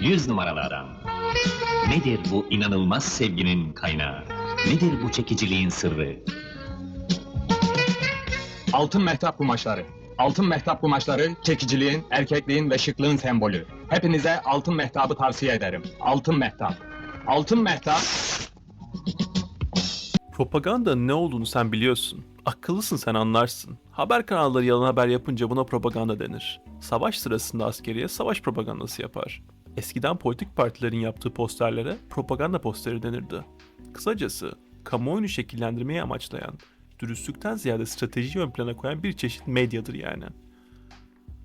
100 numaralı adam. Nedir bu inanılmaz sevginin kaynağı? Nedir bu çekiciliğin sırrı? Altın mehtap kumaşları. Altın mehtap kumaşları çekiciliğin, erkekliğin ve şıklığın sembolü. Hepinize altın mehtabı tavsiye ederim. Altın mehtap. Altın mehtap. Propagandanın ne olduğunu sen biliyorsun. Akıllısın, sen anlarsın. Haber kanalları yalan haber yapınca buna propaganda denir. Savaş sırasında askeriye savaş propagandası yapar. Eskiden politik partilerin yaptığı posterlere propaganda posteri denirdi. Kısacası kamuoyunu şekillendirmeyi amaçlayan, dürüstlükten ziyade stratejiyi ön plana koyan bir çeşit medyadır yani.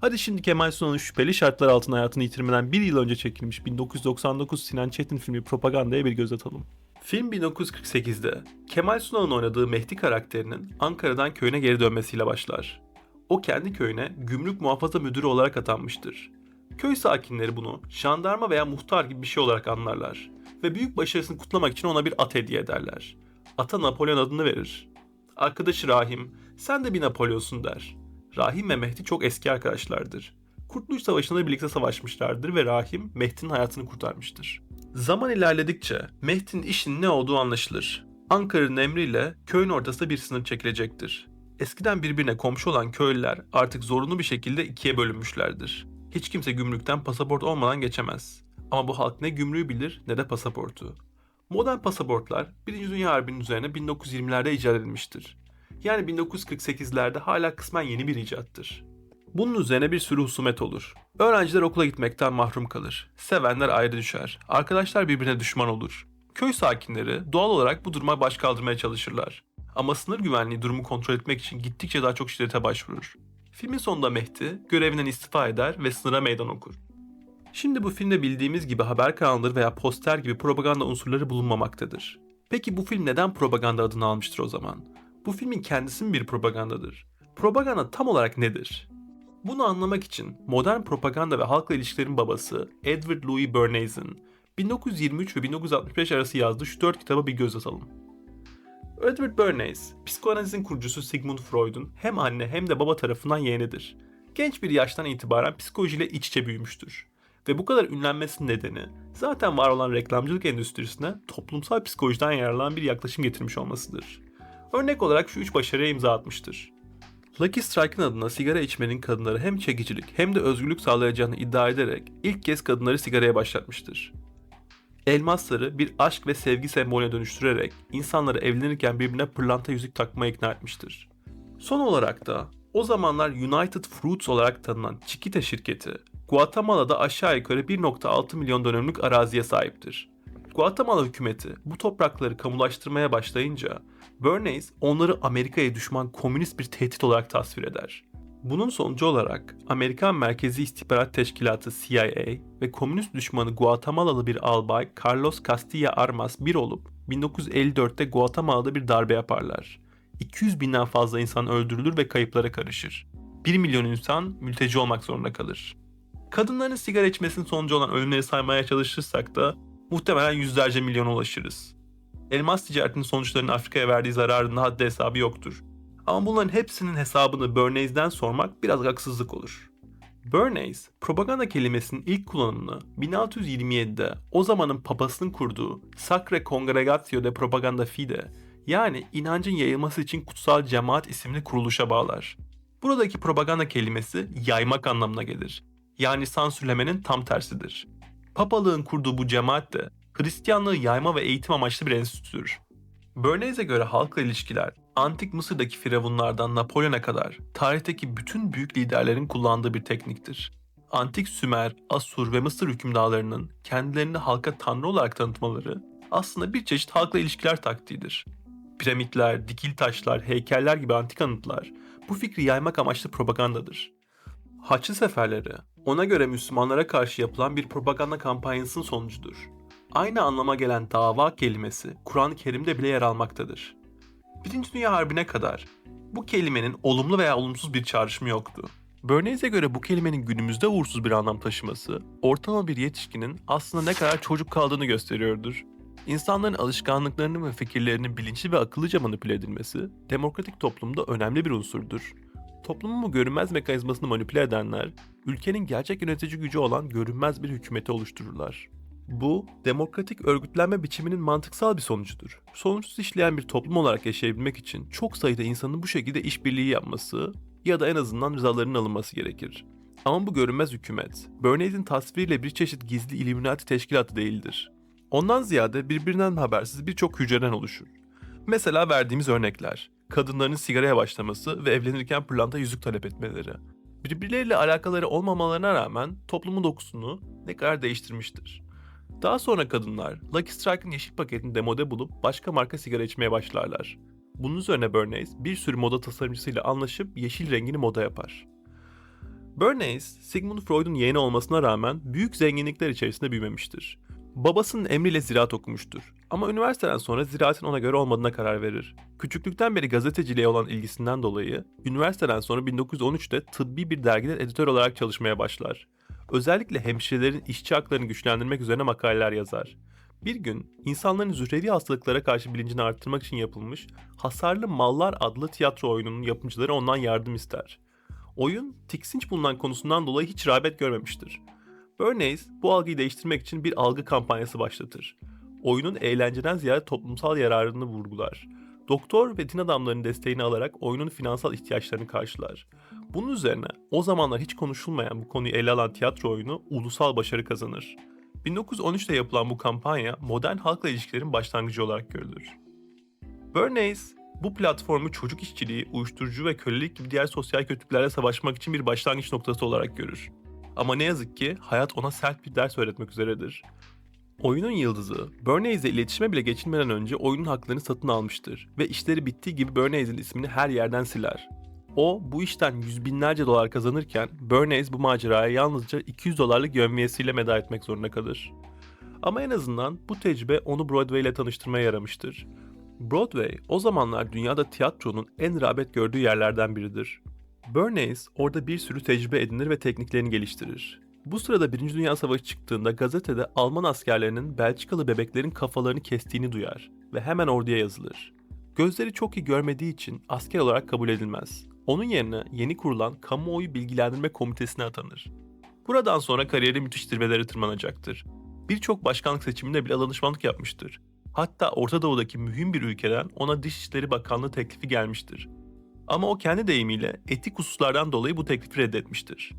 Hadi şimdi Kemal Sunal'ın şüpheli şartlar altında hayatını yitirmeden bir yıl önce çekilmiş 1999 Sinan Çetin filmi Propaganda'ya bir göz atalım. Film 1948'de Kemal Sunal'ın oynadığı Mehdi karakterinin Ankara'dan köyüne geri dönmesiyle başlar. O kendi köyüne gümrük muhafaza müdürü olarak atanmıştır. Köy sakinleri bunu jandarma veya muhtar gibi bir şey olarak anlarlar ve büyük başarısını kutlamak için ona bir at hediye ederler. Ata Napolyon adını verir. Arkadaşı Rahim, "Sen de bir Napolyonsun," der. Rahim ve Mehdi çok eski arkadaşlardır. Kurtuluş Savaşı'nda birlikte savaşmışlardır ve Rahim, Mehdi'nin hayatını kurtarmıştır. Zaman ilerledikçe Mehdi'nin işinin ne olduğu anlaşılır. Ankara'nın emriyle köyün ortasında bir sınır çekilecektir. Eskiden birbirine komşu olan köylüler artık zorunlu bir şekilde ikiye bölünmüşlerdir. Hiç kimse gümrükten pasaport olmadan geçemez. Ama bu halk ne gümrüğü bilir ne de pasaportu. Modern pasaportlar 1. Dünya Harbi'nin üzerine 1920'lerde icat edilmiştir. Yani 1948'lerde hala kısmen yeni bir icattır. Bunun üzerine bir sürü husumet olur. Öğrenciler okula gitmekten mahrum kalır. Sevenler ayrı düşer. Arkadaşlar birbirine düşman olur. Köy sakinleri doğal olarak bu duruma baş kaldırmaya çalışırlar. Ama sınır güvenliği durumu kontrol etmek için gittikçe daha çok şiddete başvurur. Filmin sonunda Mehdi görevinden istifa eder ve sınıra meydan okur. Şimdi bu filmde bildiğimiz gibi haber kanalları veya poster gibi propaganda unsurları bulunmamaktadır. Peki bu film neden propaganda adını almıştır o zaman? Bu filmin kendisi mi bir propagandadır? Propaganda tam olarak nedir? Bunu anlamak için modern propaganda ve halkla ilişkilerin babası Edward Louis Bernays'in 1923 ve 1965 arası yazdığı şu 4 kitaba bir göz atalım. Edward Bernays, psikoanalizin kurucusu Sigmund Freud'un hem anne hem de baba tarafından yeğenidir. Genç bir yaştan itibaren psikolojiyle iç içe büyümüştür. Ve bu kadar ünlenmesinin nedeni zaten var olan reklamcılık endüstrisine toplumsal psikolojiden yararlanan bir yaklaşım getirmiş olmasıdır. Örnek olarak şu 3 başarıya imza atmıştır. Lucky Strike'ın adına sigara içmenin kadınlara hem çekicilik hem de özgürlük sağlayacağını iddia ederek ilk kez kadınları sigaraya başlatmıştır. Elmasları bir aşk ve sevgi sembolüne dönüştürerek insanları evlenirken birbirine pırlanta yüzük takmaya ikna etmiştir. Son olarak da o zamanlar United Fruits olarak tanınan Chiquita şirketi, Guatemala'da aşağı yukarı 1,6 milyon dönümlük araziye sahiptir. Guatemala hükümeti bu toprakları kamulaştırmaya başlayınca Bernays onları Amerika'ya düşman komünist bir tehdit olarak tasvir eder. Bunun sonucu olarak Amerikan Merkezi İstihbarat Teşkilatı CIA ve komünist düşmanı Guatemalalı bir albay Carlos Castilla Armas bir olup 1954'te Guatemala'da bir darbe yaparlar. 200 binden fazla insan öldürülür ve kayıplara karışır. 1 milyon insan mülteci olmak zorunda kalır. Kadınların sigara içmesinin sonucu olan ölümleri saymaya çalışırsak da muhtemelen yüzlerce milyona ulaşırız. Elmas ticaretinin sonuçlarının Afrika'ya verdiği zararın haddi hesabı yoktur. Ama bunların hepsinin hesabını Bernays'den sormak biraz haksızlık olur. Bernays, propaganda kelimesinin ilk kullanımını 1627'de o zamanın papasının kurduğu Sacra Congregatio de Propaganda Fide, yani inancın yayılması için kutsal cemaat isimli kuruluşa bağlar. Buradaki propaganda kelimesi yaymak anlamına gelir. Yani sansürlemenin tam tersidir. Papalığın kurduğu bu cemaat de Hristiyanlığı yayma ve eğitim amaçlı bir enstitüdür. Bernays'e göre halkla ilişkiler, antik Mısır'daki firavunlardan Napolyon'a kadar tarihteki bütün büyük liderlerin kullandığı bir tekniktir. Antik Sümer, Asur ve Mısır hükümdarlarının kendilerini halka tanrı olarak tanıtmaları aslında bir çeşit halkla ilişkiler taktiğidir. Piramitler, dikil taşlar, heykeller gibi antik anıtlar bu fikri yaymak amaçlı propagandadır. Haçlı seferleri, ona göre Müslümanlara karşı yapılan bir propaganda kampanyasının sonucudur. Aynı anlama gelen dava kelimesi Kur'an-ı Kerim'de bile yer almaktadır. 1. Dünya Harbi'ne kadar bu kelimenin olumlu veya olumsuz bir çağrışımı yoktu. Bernays'e göre bu kelimenin günümüzde uğursuz bir anlam taşıması, ortalama bir yetişkinin aslında ne kadar çocuk kaldığını gösteriyordur. İnsanların alışkanlıklarının ve fikirlerinin bilinçli ve akıllıca manipüle edilmesi, demokratik toplumda önemli bir unsurdur. Toplumun bu görünmez mekanizmasını manipüle edenler, ülkenin gerçek yönetici gücü olan görünmez bir hükümeti oluştururlar. Bu, demokratik örgütlenme biçiminin mantıksal bir sonucudur. Sonuçsuz işleyen bir toplum olarak yaşayabilmek için çok sayıda insanın bu şekilde işbirliği yapması ya da en azından rızalarının alınması gerekir. Ama bu görünmez hükümet, Bernays'in tasviriyle bir çeşit gizli Illuminati teşkilatı değildir. Ondan ziyade birbirinden habersiz birçok hücreden oluşur. Mesela verdiğimiz örnekler, kadınların sigaraya başlaması ve evlenirken pırlanta yüzük talep etmeleri. Birbirleriyle alakaları olmamalarına rağmen toplumun dokusunu ne kadar değiştirmiştir. Daha sonra kadınlar Lucky Strike'ın yeşil paketini demode bulup başka marka sigara içmeye başlarlar. Bunun üzerine Bernays bir sürü moda tasarımcısıyla anlaşıp yeşil rengini moda yapar. Bernays, Sigmund Freud'un yeğeni olmasına rağmen büyük zenginlikler içerisinde büyümemiştir. Babasının emriyle ziraat okumuştur. Ama üniversiteden sonra ziraatin ona göre olmadığına karar verir. Küçüklükten beri gazeteciliğe olan ilgisinden dolayı, üniversiteden sonra 1913'te tıbbi bir dergide editör olarak çalışmaya başlar. Özellikle hemşirelerin işçi haklarını güçlendirmek üzerine makaleler yazar. Bir gün, insanların zührevi hastalıklara karşı bilincini arttırmak için yapılmış Hasarlı Mallar adlı tiyatro oyununun yapımcıları ondan yardım ister. Oyun, tiksinç bulunan konusundan dolayı hiç rağbet görmemiştir. Bernays, bu algıyı değiştirmek için bir algı kampanyası başlatır. Oyunun eğlenceden ziyade toplumsal yararını vurgular. Doktor ve din adamlarının desteğini alarak oyunun finansal ihtiyaçlarını karşılar. Bunun üzerine o zamanlar hiç konuşulmayan bu konuyu ele alan tiyatro oyunu ulusal başarı kazanır. 1913'te yapılan bu kampanya modern halkla ilişkilerin başlangıcı olarak görülür. Bernays, bu platformu çocuk işçiliği, uyuşturucu ve kölelik gibi diğer sosyal kötülüklerle savaşmak için bir başlangıç noktası olarak görür. Ama ne yazık ki hayat ona sert bir ders öğretmek üzeredir. Oyunun yıldızı, Bernays'le iletişime bile geçilmeden önce oyunun haklarını satın almıştır ve işleri bittiği gibi Bernays'in ismini her yerden siler. O, bu işten yüz binlerce dolar kazanırken Bernays bu maceraya yalnızca 200 dolarlık yevmiyesiyle veda etmek zorunda kalır. Ama en azından bu tecrübe onu Broadway ile tanıştırmaya yaramıştır. Broadway, o zamanlar dünyada tiyatronun en rağbet gördüğü yerlerden biridir. Bernays orada bir sürü tecrübe edinir ve tekniklerini geliştirir. Bu sırada 1. Dünya Savaşı çıktığında gazetede Alman askerlerinin Belçikalı bebeklerin kafalarını kestiğini duyar ve hemen orduya yazılır. Gözleri çok iyi görmediği için asker olarak kabul edilmez. Onun yerine yeni kurulan Kamuoyu Bilgilendirme Komitesi'ne atanır. Buradan sonra kariyeri müthiş zirvelere tırmanacaktır. Birçok başkanlık seçiminde bile danışmanlık yapmıştır. Hatta Orta Doğu'daki mühim bir ülkeden ona Dışişleri Bakanlığı teklifi gelmiştir. Ama o kendi deyimiyle etik hususlardan dolayı bu teklifi reddetmiştir.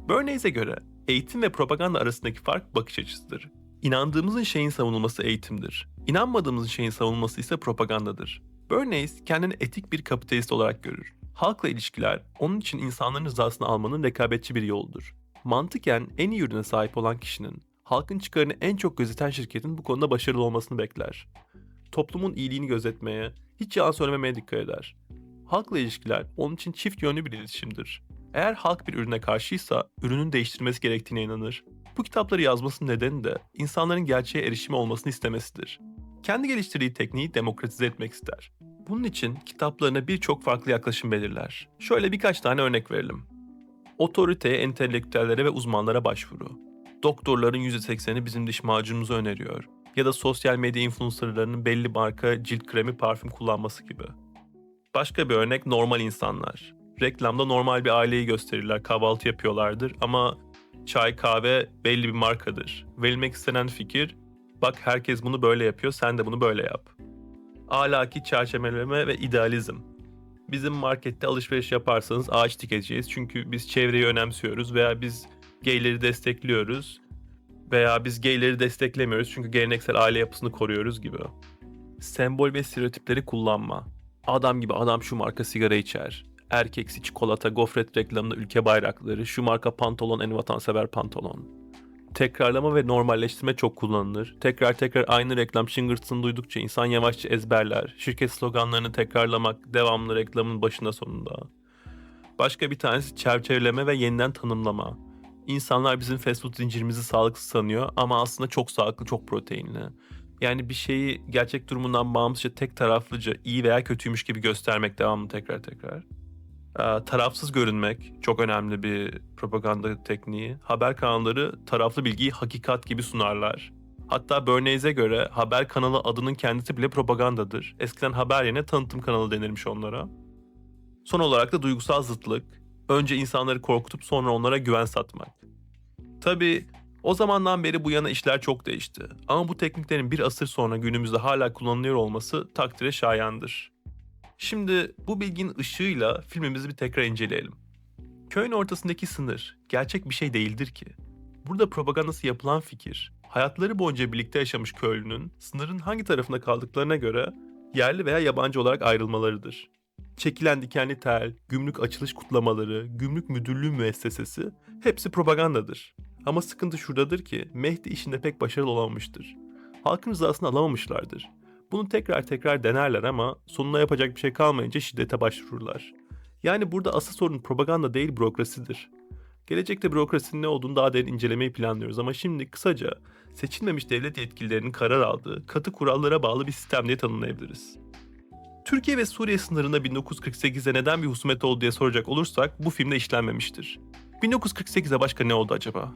Bernays'e göre eğitim ve propaganda arasındaki fark bakış açısıdır. İnandığımızın şeyin savunulması eğitimdir. İnanmadığımızın şeyin savunulması ise propagandadır. Bernays kendini etik bir kapitalist olarak görür. Halkla ilişkiler onun için insanların rızasını almanın rekabetçi bir yoldur. Mantıken en iyi ürüne sahip olan kişinin, halkın çıkarını en çok gözeten şirketin bu konuda başarılı olmasını bekler. Toplumun iyiliğini gözetmeye, hiç yalan söylememeye dikkat eder. Halkla ilişkiler onun için çift yönlü bir iletişimdir. Eğer halk bir ürüne karşıysa ürünün değiştirilmesi gerektiğine inanır. Bu kitapları yazmasının nedeni de insanların gerçeğe erişimi olmasını istemesidir. Kendi geliştirdiği tekniği demokratize etmek ister. Bunun için kitaplarına birçok farklı yaklaşım belirler. Şöyle birkaç tane örnek verelim. Otoriteye, entelektüellere ve uzmanlara başvuru. Doktorların %80'i bizim diş macunumuzu öneriyor. Ya da sosyal medya influencerlarının belli marka cilt kremi, parfüm kullanması gibi. Başka bir örnek normal insanlar. Reklamda normal bir aileyi gösterirler, kahvaltı yapıyorlardır ama çay, kahve belli bir markadır. Verilmek istenen fikir, bak herkes bunu böyle yapıyor, sen de bunu böyle yap. Ahlaki çerçeveleme ve idealizm. Bizim markette alışveriş yaparsanız ağaç dikeceğiz çünkü biz çevreyi önemsiyoruz veya biz gayleri destekliyoruz veya biz gayleri desteklemiyoruz çünkü geleneksel aile yapısını koruyoruz gibi. Sembol ve stereotipleri kullanma. Adam gibi adam şu marka sigara içer. Erkeksi çikolata, gofret reklamında ülke bayrakları, şu marka pantolon en vatansever pantolon. Tekrarlama ve normalleştirme çok kullanılır. Tekrar aynı reklam şıngırtısını duydukça insan yavaşça ezberler. Şirket sloganlarını tekrarlamak devamlı reklamın başında sonunda. Başka bir tanesi çerçeveleme ve yeniden tanımlama. İnsanlar bizim fast food zincirimizi sağlıksız sanıyor ama aslında çok sağlıklı, çok proteinli. Yani bir şeyi gerçek durumundan bağımsızca tek taraflıca iyi veya kötüymüş gibi göstermek devamlı tekrar. Tarafsız görünmek çok önemli bir propaganda tekniği. Haber kanalları taraflı bilgiyi hakikat gibi sunarlar. Hatta Bernays'e göre haber kanalı adının kendisi bile propagandadır. Eskiden haber yerine tanıtım kanalı denirmiş onlara. Son olarak da duygusal zıtlık. Önce insanları korkutup sonra onlara güven satmak. Tabii o zamandan beri bu yana işler çok değişti. Ama bu tekniklerin bir asır sonra günümüzde hala kullanılıyor olması takdire şayandır. Şimdi bu bilginin ışığıyla filmimizi bir tekrar inceleyelim. Köyün ortasındaki sınır gerçek bir şey değildir ki. Burada propagandası yapılan fikir, hayatları boyunca birlikte yaşamış köylünün sınırın hangi tarafında kaldıklarına göre yerli veya yabancı olarak ayrılmalarıdır. Çekilen dikenli tel, gümrük açılış kutlamaları, gümrük müdürlüğü müessesesi hepsi propagandadır. Ama sıkıntı şuradadır ki Mehdi işinde pek başarılı olamamıştır. Halkın rızasını alamamışlardır. Bunu tekrar denerler ama sonuna yapacak bir şey kalmayınca şiddete başvururlar. Yani burada asıl sorun propaganda değil bürokrasidir. Gelecekte bürokrasinin ne olduğunu daha derin incelemeyi planlıyoruz ama şimdi kısaca seçilmemiş devlet yetkililerinin karar aldığı katı kurallara bağlı bir sistem diye tanımlayabiliriz. Türkiye ve Suriye sınırında 1948'de neden bir husumet oldu diye soracak olursak bu filmde işlenmemiştir. 1948'de başka ne oldu acaba?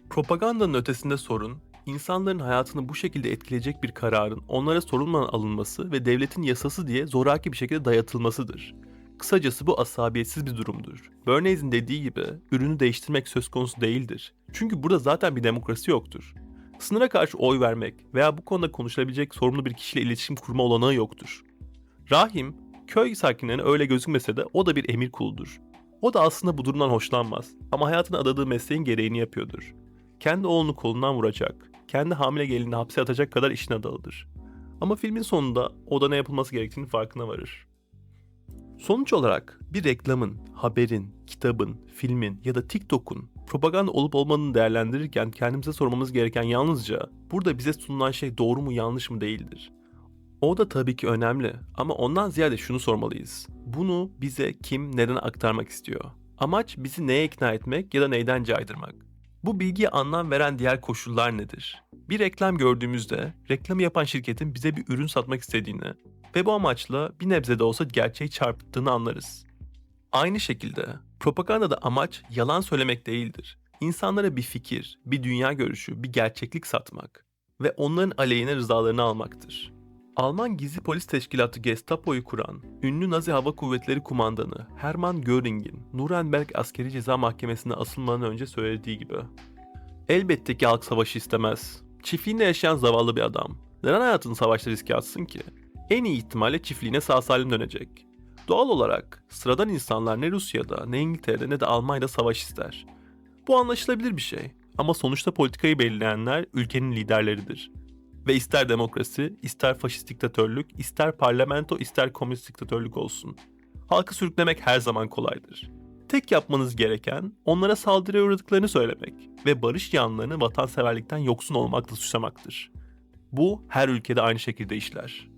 Propagandanın ötesinde sorun, insanların hayatını bu şekilde etkileyecek bir kararın onlara sorulmadan alınması ve devletin yasası diye zoraki bir şekilde dayatılmasıdır. Kısacası bu asabiyetsiz bir durumdur. Bernays'in dediği gibi ürünü değiştirmek söz konusu değildir. Çünkü burada zaten bir demokrasi yoktur. Sınıra karşı oy vermek veya bu konuda konuşulabilecek sorumlu bir kişiyle iletişim kurma olanağı yoktur. Rahim, köy sakinlerine öyle gözükmese de o da bir emir kuludur. O da aslında bu durumdan hoşlanmaz ama hayatını adadığı mesleğin gereğini yapıyordur. Kendi oğlunu kolundan vuracak, kendi hamile gelinini hapse atacak kadar işine adalıdır. Ama filmin sonunda o da ne yapılması gerektiğini farkına varır. Sonuç olarak bir reklamın, haberin, kitabın, filmin ya da TikTok'un propaganda olup olmadığını değerlendirirken kendimize sormamız gereken yalnızca burada bize sunulan şey doğru mu yanlış mı değildir. O da tabii ki önemli ama ondan ziyade şunu sormalıyız. Bunu bize kim neden aktarmak istiyor? Amaç bizi neye ikna etmek ya da neyden caydırmak? Bu bilgiye anlam veren diğer koşullar nedir? Bir reklam gördüğümüzde reklamı yapan şirketin bize bir ürün satmak istediğini ve bu amaçla bir nebze de olsa gerçeği çarpıttığını anlarız. Aynı şekilde propagandada amaç yalan söylemek değildir. İnsanlara bir fikir, bir dünya görüşü, bir gerçeklik satmak ve onların aleyhine rızalarını almaktır. Alman Gizli Polis Teşkilatı Gestapo'yu kuran, ünlü Nazi Hava Kuvvetleri Kumandanı Hermann Göring'in Nuremberg Askeri Ceza Mahkemesi'ne asılmadan önce söylediği gibi. Elbette ki halk savaşı istemez. Çiftliğinde yaşayan zavallı bir adam. Neden hayatını savaşta riske atsın ki? En iyi ihtimalle çiftliğine sağ salim dönecek. Doğal olarak sıradan insanlar ne Rusya'da, ne İngiltere'de ne de Almanya'da savaş ister. Bu anlaşılabilir bir şey. Ama sonuçta politikayı belirleyenler ülkenin liderleridir. Ve ister demokrasi, ister faşist diktatörlük, ister parlamento, ister komünist diktatörlük olsun. Halkı sürüklemek her zaman kolaydır. Tek yapmanız gereken onlara saldırıya uğradıklarını söylemek ve barış yanlarını vatanseverlikten yoksun olmakla suçlamaktır. Bu her ülkede aynı şekilde işler.